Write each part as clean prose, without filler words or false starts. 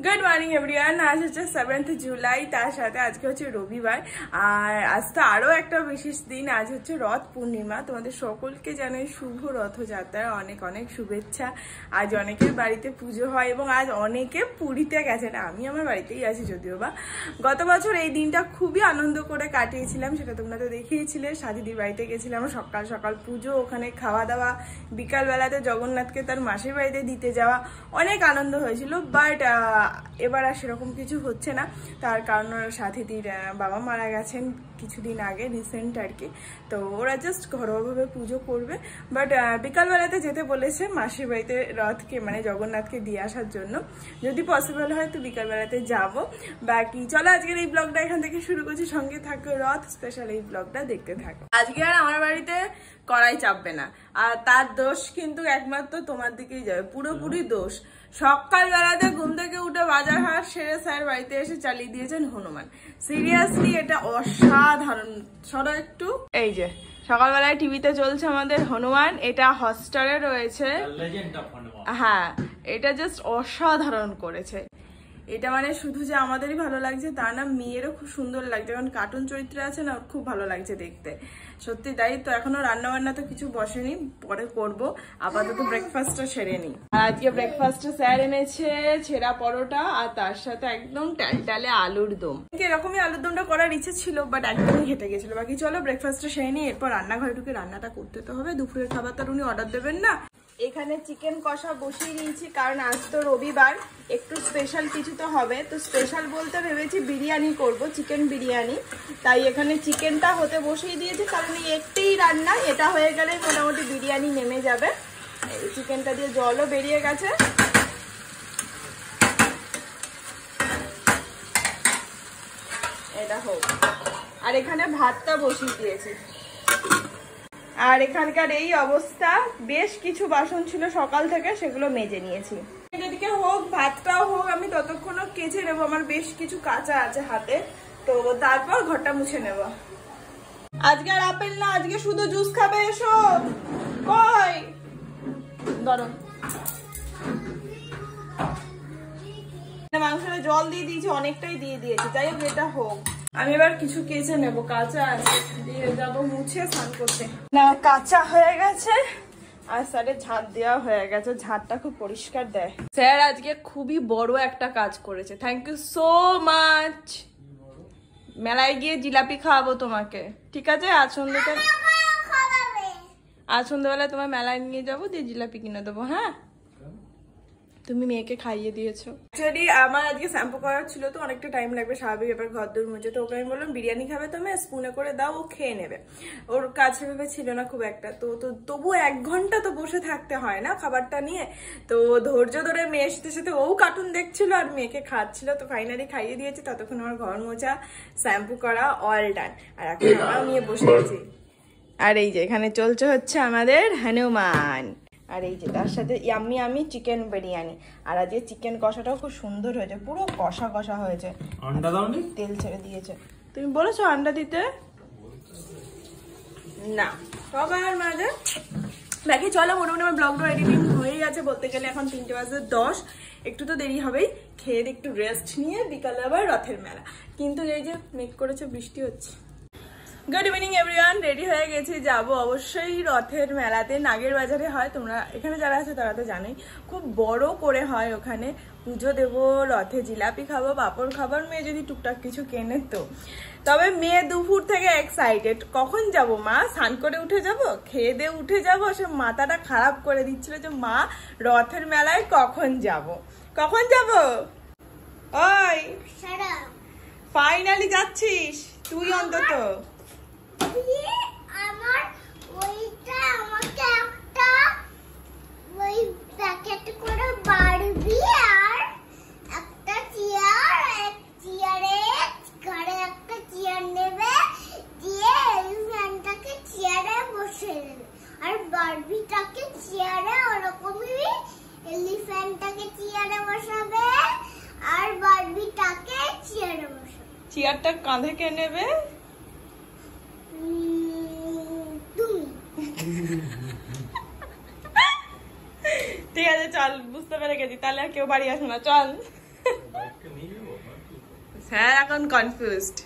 Good morning everyone. आज হচ্ছে 7th July, তার সাথে আজকে হচ্ছে রবিবার। আর আজ তো আরো একটা বিশেষ দিন, আজ হচ্ছে রথ পূর্ণিমা। তোমাদের সকলকে জানাই শুভ রথযাত্রার অনেক অনেক শুভেচ্ছা। আজ অনেকের বাড়িতে পুজো হয় এবং আজ অনেকে পুরীতে গেছে, না আমি আমার বাড়িতেই আছি যদিও বা। গত বছর এই দিনটা খুবই আনন্দ করে কাটিয়েছিলাম, সেটা তোমরা তো দেখিয়েছিলে। সাদিদির বাড়িতে গেছিলাম সকাল সকাল পুজো, ওখানে খাওয়া দাওয়া, বিকালবেলাতে জগন্নাথকে তার মাসির বাড়িতে দিতে যাওয়া, অনেক আনন্দ হয়েছিল। বাট এবার আর সেরকম কিছু হচ্ছে না, তার কারণ সাথীদির বাবা মারা গেছেন কিছুদিন আগে, রিসেন্ট আর কি। তো ওরা জাস্ট ঘরোয়াভাবে পুজো করবে, বাট বিকালবেলাতে যেতে বলেছে মাসির বাড়িতে রথকে মানে জগন্নাথকে দিয়ে আসার জন্য। যদি পসিবল হয় তো বিকালবেলাতে যাব। বাকি চলো আজকের এই ব্লগটা এখান থেকে শুরু করছি, সঙ্গে থাকো রথ স্পেশাল এই ব্লগটা দেখতে থাকো। আজকে আর আমার বাড়িতে কড়াই চাপবে না, আর তার দোষ কিন্তু একমাত্র তোমার দিকেই যাবে, পুরোপুরি দোষ। সকালবেলাতে ঘুম থেকে উঠে বাজার হাট সেরে স্যার বাড়িতে এসে চালিয়ে দিয়েছেন হনুমান। সিরিয়াসলি এটা অসাধারণ। সরো একটু, এই যে সকালবেলায় টিভিতে চলছে আমাদের হনুমান, এটা হটস্টারে রয়েছে। হ্যাঁ, এটা জাস্ট অসাধারণ করেছে। এটা মানে শুধু যে আমাদেরই ভালো লাগছে তা না, মেয়েরও খুব সুন্দর লাগছে, কারণ কার্টুন চরিত্র আছে না, খুব ভালো লাগছে দেখতে, সত্যি তাই। তো এখনো রান্না বান্না তো কিছু বসেনি, পরে করব। আপাতত ব্রেকফাস্টটা সেরে নি। আর আজকে ব্রেকফাস্টে স্যার এনেছে ছেঁড়া পরোটা আর তার সাথে একদম টালটালে আলুর দম। এরকমই আলুর দমটা করার ইচ্ছে ছিল, বাট একদমই হেঁটে গেছিল। বাকি চলো ব্রেকফাস্টটা সেরে নি, এরপর রান্নাঘরে ঢুকে রান্নাটা করতে তো হবে। দুপুরের খাবার তো উনি অর্ডার দেবেন না। এখানে চিকেন কষা বসিয়ে নিয়েছি, কারণ আজ তো রবিবার, একটু স্পেশাল কিছু তো হবে। তো স্পেশাল বলতে ভেবেছি বিরিয়ানি করব, চিকেন বিরিয়ানি। তাই এখানে চিকেনটা হতে বসিয়ে দিয়েছি, কারণ এই একটাই রান্না, এটা হয়ে গেলে মোটামুটি বিরিয়ানি নেমে যাবে। এই চিকেনটা দিয়ে জলও বেরিয়ে গেছে। এটা হোক। আর এখানে ভাতটা বসিয়ে দিয়েছি। আর এখানকার এই অবস্থা, বেশ কিছু বাসন ছিল সকাল থেকে, সেগুলো মেজে নিয়েছি। এদিকে হোক, ভাতটাও হোক, আমি ততক্ষণও কেচে নেবো, আমার বেশ কিছু কাঁচা আছে হাতে। তো তারপর ঘরটা মুছে নেব। আজকে আর আপেল না, আজকে শুধু জুস খাবে। এসো, কই ধরো। মাংসটা জল দিয়ে দিয়েছি, অনেকটাই দিয়ে দিয়েছি। যাই হোক, এটা হোক। আমি এবার কিছু কেচে নেবো, কাঁচা আছে, দিয়ে যাবো মুছে স্নান করতে। না, কাঁচা হয়ে গেছে আর স্যারের ঝাঁট দেওয়া হয়ে গেছে, ঝাঁটটা খুব পরিষ্কার দেয়। স্যার আজকে খুবই বড় একটা কাজ করেছে, থ্যাংক ইউ সো মাচ। মেলায় গিয়ে জিলাপি খাওয়াবো তোমাকে, ঠিক আছে? আজ সন্ধ্যেবেলায় তোমার মেলায় নিয়ে যাবো, দিয়ে জিলাপি কিনে দেবো। হ্যাঁ, তুমি মেয়েকে খাইয়ে দিয়েছো। অ্যাকচুয়ালি আমার আজকে শ্যাম্পু করার ছিল, তো অনেকটা টাইম লাগবে স্বাভাবিক ব্যাপার, ঘর দূর মুছে। তো ওকে আমি বললাম বিরিয়ানি খাবে তুমি, স্পুনে করে দাও, ও খেয়ে নেবে। ওর কাছে ভেবে ছিল না খুব একটা, তো তবু 1 ঘন্টা তো বসে থাকতে হয় না খাবারটা নিয়ে। তো ধৈর্য ধরে মেয়ের সাথে সাথে ও কার্টুন দেখছিল আর মেয়েকে খাচ্ছিল। তো ফাইনালি খাইয়ে দিয়েছি। ততক্ষণ আমার ঘর মোছা, শ্যাম্পু করা অল ডান। আর এখন আমরাও নিয়ে বসে গেছি। আর এই যে এখানে চলছে হচ্ছে আমাদের হনুমান। আর এই যে তার সাথে ইয়াম্মি আমি চিকেন বিরিয়ানি। আর আজকে চিকেন কষাটাও খুব সুন্দর হয়েছে, পুরো কষা কষা হয়েছে। আন্ডা দাওনি? তেল ছেড়ে দিয়েছে। তুমি বলেছো আন্ডা দিতে? না, সবার মাঝে। বাকি চলো, মোটামুটি আমার ব্লগটা এডিটিং হয়ে গেছে বলতে গেলে। এখন 3:10, একটু তো দেরি হবেই। খেয়ে একটু রেস্ট নিয়ে বিকালে আবার রথের মেলা। কিন্তু এই যে মেঘ করেছে, বৃষ্টি হচ্ছে। গুড ইভিনিং এভরিওয়ান, রেডি হয়ে গেছি, যাব অবশ্যই রথের মেলাতে। নাগের বাজারে হয়, তোমরা এখানে যারা আছে তারা তো জানোই, খুব বড় করে হয় ওখানে। পুজো দেবো, রথে জিলাপি খাবো, পাঁপড় খাবার, মেয়ে যদি টুকটাক কিছু কেনে তো। তবে মেয়ে দুপুর থেকে এক্সাইটেড, কখন যাব মা, স্নান করে উঠে যাব, খেয়ে দিয়ে উঠে যাব। সে মাথাটা খারাপ করে দিচ্ছিল যে মা রথের মেলায় কখন যাব, কখন যাব। ওই ফাইনালি যাচ্ছিস তুই অন্তত। আমার ওইটা আমাকে একটা ওই প্যাকেট করে বারবি আর একটা চেয়ারে ঘরে একটা চেয়ার নেবে, দিয়ে এলিফ্যান্টটাকে চেয়ারে বসে দেবে, আর বারবিটাকে চেয়ারে ওরকমই এলিফ্যান্টটাকে চেয়ারে বসাবে আর বারবিটাকে চেয়ারে বসাবে। চেয়ারটা কাঁধে কে নেবে? ঠিক আছে, চল, বুঝতে পেরে গেছি। তাহলে আর কেউ বাড়ি আসে না, চল। স্যার এখন কনফিউজড,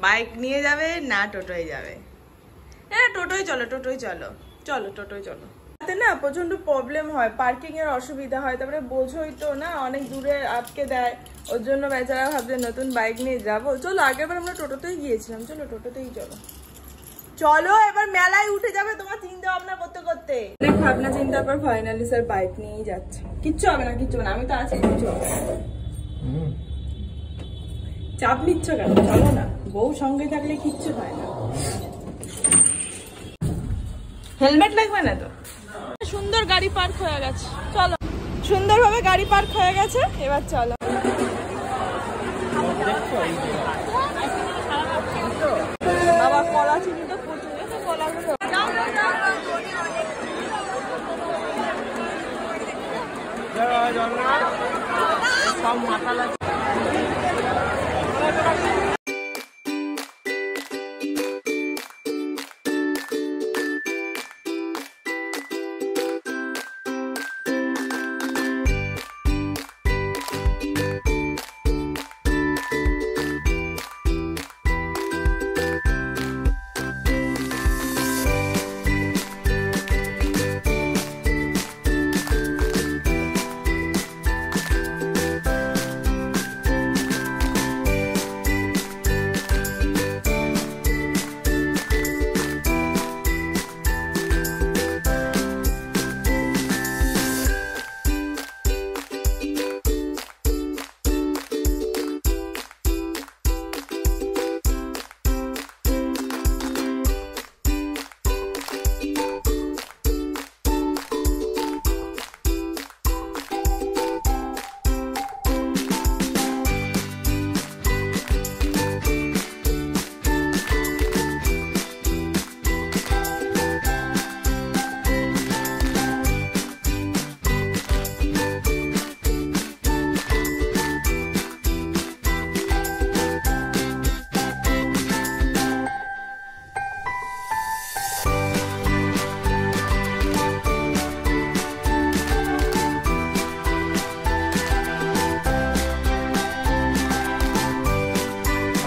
বাইক নিয়ে যাবে না টোটোয় যাবে। হ্যাঁ টোটোয় চলো, টোটোয় চলো, চলো টোটোয় চলো। তাতে না প্রচন্ড প্রবলেম হয়, পার্কিং এর অসুবিধা হয়, তারপরে বোঝোই তো না অনেক দূরে আটকে দেয়, ওর জন্য বেচারা ভাবছে নতুন বাইক নিয়ে যাবো। চলো আগেরবার আমরা টোটোতেই গিয়েছিলাম, চলো টোটোতেই চলো। চলো এবার মেলায় উঠে যাবে তোমার চিন্তা ভাবনা করতে করতে। অনেক ভাবনা চিন্তার পর ফাইনালি স্যার বাইক নিয়েই যাচ্ছে। কিচ্ছু হবে না, কিচ্ছু হবে না, আমি তো আছি, কিচ্ছু হবে না। চাপ নিচ্ছ কেন? চলো না, বউ সঙ্গে থাকলে কিচ্ছু হয় না। হেলমেট লাগবে না তো? সুন্দর গাড়ি পার্ক হয়ে গেছে, চলো। সুন্দরভাবে গাড়ি পার্ক হয়ে গেছে, এবার চলো। বাবা কলা চিনি তো প্রচুর, কলাগুলো সব মশলা।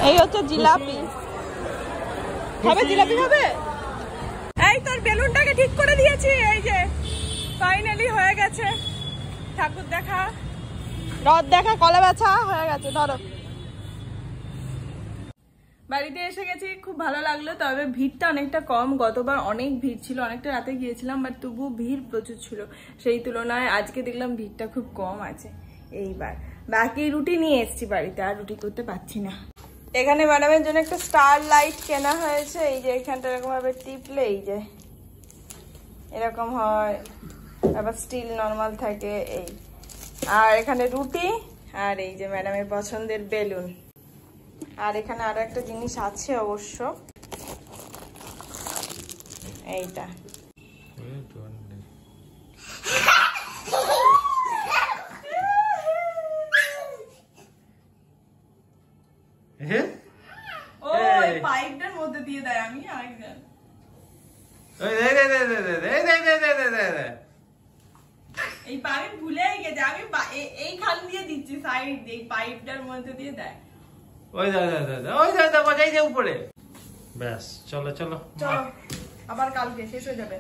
এই হচ্ছে জিলাপি, খাবে? জিলাপি খাবে? এই তোর বেলুনটাকে ঠিক করে দিয়েছি, এই যে ফাইনালি হয়ে গেছে। ঠাকুর দেখা, রথ দেখা, কলা বেচা হয়ে গেছে। ধরো বাড়িতে এসে গেছি, খুব ভালো লাগলো। তবে ভিড়টা অনেকটা কম, গতবার অনেক ভিড় ছিল, অনেকটা রাতে গিয়েছিলাম, বাট তবুও ভিড় প্রচুর ছিল। সেই তুলনায় আজকে দেখলাম ভিড়টা খুব কম আছে। এইবার বাকি রুটি নিয়ে এসেছি বাড়িতে, আর রুটি করতে পারছি না। এখানে ম্যাডামের জন্য একটা স্টার লাইট কেনা হয়েছে, এই যে এখানটা এরকম ভাবে টিপলে এই যে এরকম হয়, আবার স্টিল নর্মাল থাকে এই। আর এখানে রুটি, আর এই যে ম্যাডামের পছন্দের বেলুন। আর এখানে আরো একটা জিনিস আছে অবশ্য, এইটা। পাইপটার মধ্যে দিয়ে দেয়, আমি আরেকজন এই পাইপ ভুলেই গেছে, আমি এই খাল দিয়ে দিচ্ছি, সাইড দিয়ে পাইপটার মধ্যে দিয়ে দেয়। ওই দাদা ওই দাদা বাজাই যে উপরে। ব্যাস চলো চলো চলো, আবার কালকে শেষ হয়ে যাবে।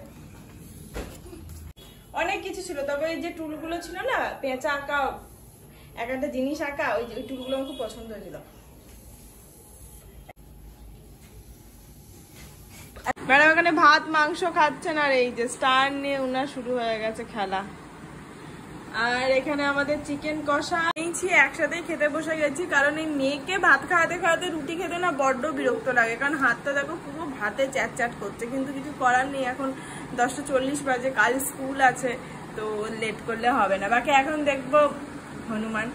অনেক কিছু ছিল, তবে এই যে টুলগুলো ছিল না, পেঁচা আঁকা, এক একটা জিনিস আঁকা, ওই টুলগুলো আমার খুব পছন্দ হয়েছিল। ম্যাডাম এখানে ভাত মাংস খাচ্ছেন, আর এই যে স্টার নিয়ে উনার শুরু হয়ে গেছে খেলা। আর এখানে আমাদের চিকেন কষা নিয়েছি, একসাথেই খেতে বসে গেছি। কারণ এই মেয়েকে ভাত খাওয়াতে খাওয়াতে রুটি খেতে না বড্ড বিরক্ত লাগে, কারণ হাতটা দেখো পুরো ভাতে চ্যাট চ্যাট করছে। কিন্তু কিছু করার নেই, এখন 10:40 বাজে, কাল স্কুল আছে, তো লেট করলে হবে না। বাকি এখন দেখবো হনুমান।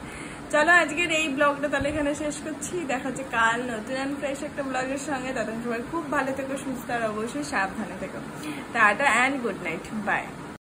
চলো আজকের এই ব্লগটা তাহলে এখানে শেষ করছি, দেখা হচ্ছে কাল নতুন অ্যান্ড ফ্রেশ একটা ব্লগের সঙ্গে। তখন সবাই খুব ভালো থেকো, সুস্থ আর অবশ্যই সাবধানে থেকো। Tata and good night, by.